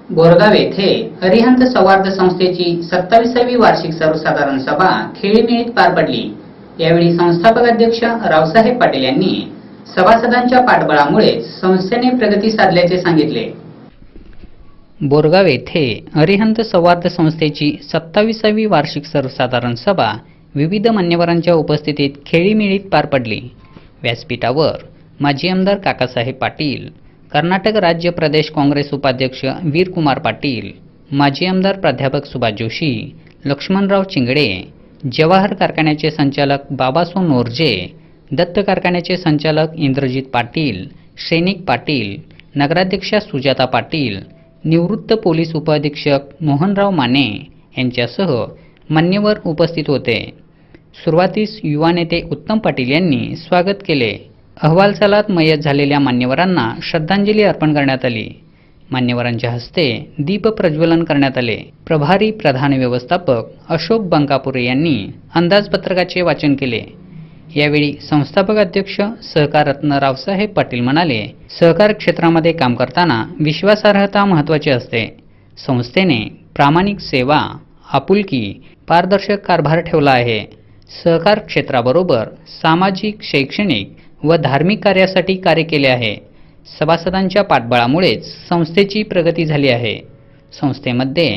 बोरगाव येथे अरिहंत सौहार्द संस्थेची 27वी वार्षिक सर्वसाधारण सभा खेळीमेळीत पार पडली। यावेळी संस्थापक अध्यक्ष रावसाहेब पाटील यांनी सभासदांच्या पाठबळामुळे संस्थेने प्रगती साधल्याचे सांगितले। बोरगाव येथे अरिहंत सौहार्द संस्थेची 27वी वार्षिक सर्वसाधारण सभा विविध मान्यवरांच्या उपस्थितीत खेळीमेळीत पार पडली। व्यासपीठावर माजी आमदार काकासाहेब पाटील, कर्नाटक राज्य प्रदेश काँग्रेस उपाध्यक्ष वीरकुमार पाटील, माजी आमदार प्राध्यापक सुभाष जोशी, लक्ष्मणराव चिंगडे, जवाहर कारखान्याचे संचालक बाबासो नोरजे, दत्त कारखान्याचे संचालक इंद्रजित पाटील, सैनिक पाटील, नगराध्यक्षा सुजाता पाटील, निवृत्त पोलीस उपअधीक्षक मोहनराव माने यांच्यासह मान्यवर उपस्थित होते। सुरुवातीस युवा नेते उत्तम पाटील यांनी स्वागत केले। अहवालचालात मयत झालेल्या मान्यवरांना श्रद्धांजली अर्पण करण्यात आली। मान्यवरांच्या हस्ते दीप प्रज्वलन करण्यात आले। प्रभारी प्रधान व्यवस्थापक अशोक बंकापुरे यांनी अंदाजपत्रकाचे वाचन केले। यावेळी संस्थापक अध्यक्ष सहकार रत्न रावसाहेब पाटील म्हणाले, सहकार क्षेत्रामध्ये काम करताना विश्वासार्हता महत्त्वाची असते। संस्थेने प्रामाणिक सेवा, आपुलकी, पारदर्शक कारभार ठेवला आहे। सहकार क्षेत्राबरोबर सामाजिक, शैक्षणिक व धार्मिक कार्यासाठी कार्य केले आहे। सभासदांच्या पाठबळामुळेच संस्थेची प्रगती झाली आहे। संस्थेमध्ये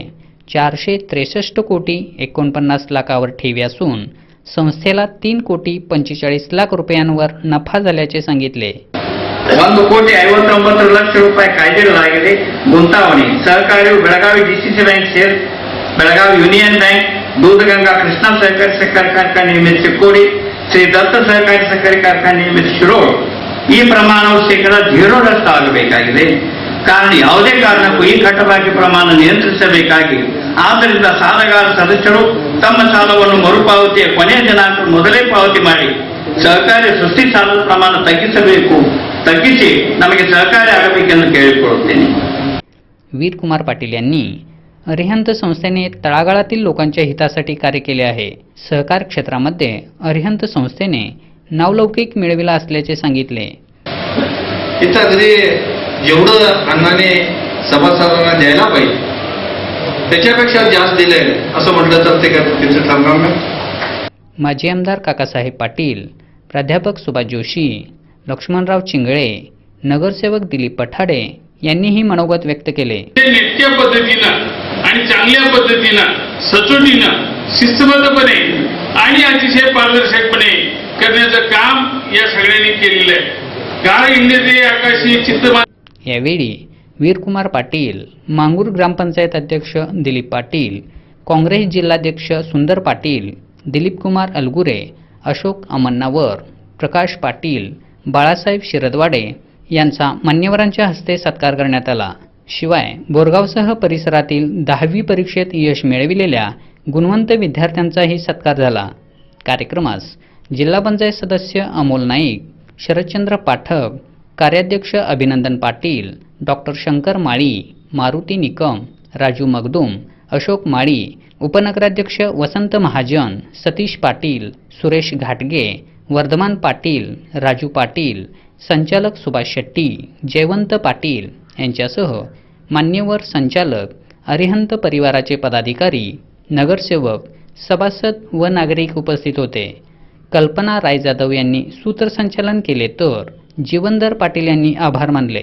463 कोटी 49 लाखावर ठेवी असून संस्थेला 3 कोटी 45 लाख रुपयांवर नफा झाल्याचे सांगितले। 1 ಕೋಟಿ 59 ಲಕ್ಷ ರೂಪಾಯಿ ಕಾಯ್ದಿರಿಸಲಾಗಿದೆ। ಗುಂತಾವಣಿ ಸಹಕಾರಿ Belagavi DCC bank share, Belagavi union bank, Doodhganga Krishna सहकारी कारखाने निमित्त चिक्कोडी, ಶ್ರೀ ದತ್ತ ಸಹಕಾರಿ ಸಹಕಾರಿ ಕಾರ್ಖಾನೆ ನಿಮಿತ್ತ ಶಿರೋळ ಈ ಪ್ರಮಾಣವು %0 ಆಗಬೇಕಾಗಿದೆ। ಕಾರಣ ಯಾವುದೇ ಕಾರಣಕ್ಕೂ ಈ ಕಟ್ಟಬಾಕಿ ಪ್ರಮಾಣ ನಿಯಂತ್ರಿಸಬೇಕಾಗಿ, ಆದ್ದರಿಂದ ಸಾಲಗಾರ ಸದಸ್ಯರು ತಮ್ಮ ಸಾಲವನ್ನು ಮರುಪಾವತಿಯ ಕೊನೆಯ ದಿನಾಂಕ ಮೊದಲೇ ಪಾವತಿ ಮಾಡಿ ಸಹಕಾರಿ ಸೃಷ್ಟಿ ಸಾಲದ ಪ್ರಮಾಣ ತಗ್ಗಿಸಿ ನಮಗೆ ಸಹಕಾರಿ ಆಗಬೇಕೆಂದು ಕೇಳಿಕೊಳ್ಳುತ್ತೇನೆ। वीरकुमार पाटील यांनी अरिहंत संस्थेने तळागाळातील लोकांच्या हितासाठी कार्य केले आहे। सहकार क्षेत्रामध्ये अरिहंत संस्थेने नावलौकिक मिळविला असल्याचे सांगितले। इथं जरी जेवढं अण्णाने सभासदांना द्यायला पाहिजे त्याच्यापेक्षा जास्त दिले असं म्हटलं तर ते तिचं ठरणार नाही। माजी आमदार काकासाहेब पाटील, प्राध्यापक सुभाष जोशी, लक्ष्मणराव चिंगळे, नगरसेवक दिलीप पठाडे यांनीही मनोगत व्यक्त केले। नेटक्या पद्धतीनं आणि चांगल्या पद्धतीनं, सचोटीनं, शिस्तबद्धपणे आणि अतिशय पारदर्शकपणे करण्याचं काम या सगळ्यांनी केलेलं आहे। गाळ इंग्रजी आकाशी चित्तमान। यावेळी वीरकुमार पाटील, मांगूर ग्रामपंचायत अध्यक्ष दिलीप पाटील, काँग्रेस जिल्हाध्यक्ष सुंदर पाटील, दिलीप कुमार अलगुरे, अशोक अमन्नावर, प्रकाश पाटील, बाळासाहेब शिरदवाडे यांचा मान्यवरांच्या हस्ते सत्कार करण्यात आला। शिवाय बोरगावसह परिसरातील 10वी परीक्षेत यश मिळविलेल्या गुणवंत विद्यार्थ्यांचाही सत्कार झाला। कार्यक्रमास जिल्हा पंचायत सदस्य अमोल नाईक, शरदचंद्र पाठक, कार्याध्यक्ष अभिनंदन पाटील, डॉक्टर शंकर माळी, मारुती निकम, राजू मगदूम, अशोक माळी, उपनगराध्यक्ष वसंत महाजन, सतीश पाटील, सुरेश घाटगे, वर्धमान पाटील, राजू पाटील, संचालक सुभाष शेट्टी, जयवंत पाटील यांच्यासह मान्यवर, संचालक, अरिहंत परिवाराचे पदाधिकारी, नगरसेवक, सभासद व नागरिक उपस्थित होते। कल्पना राय जाधव यांनी सूत्रसंचालन केले तर जीवनधर पाटील यांनी आभार मानले।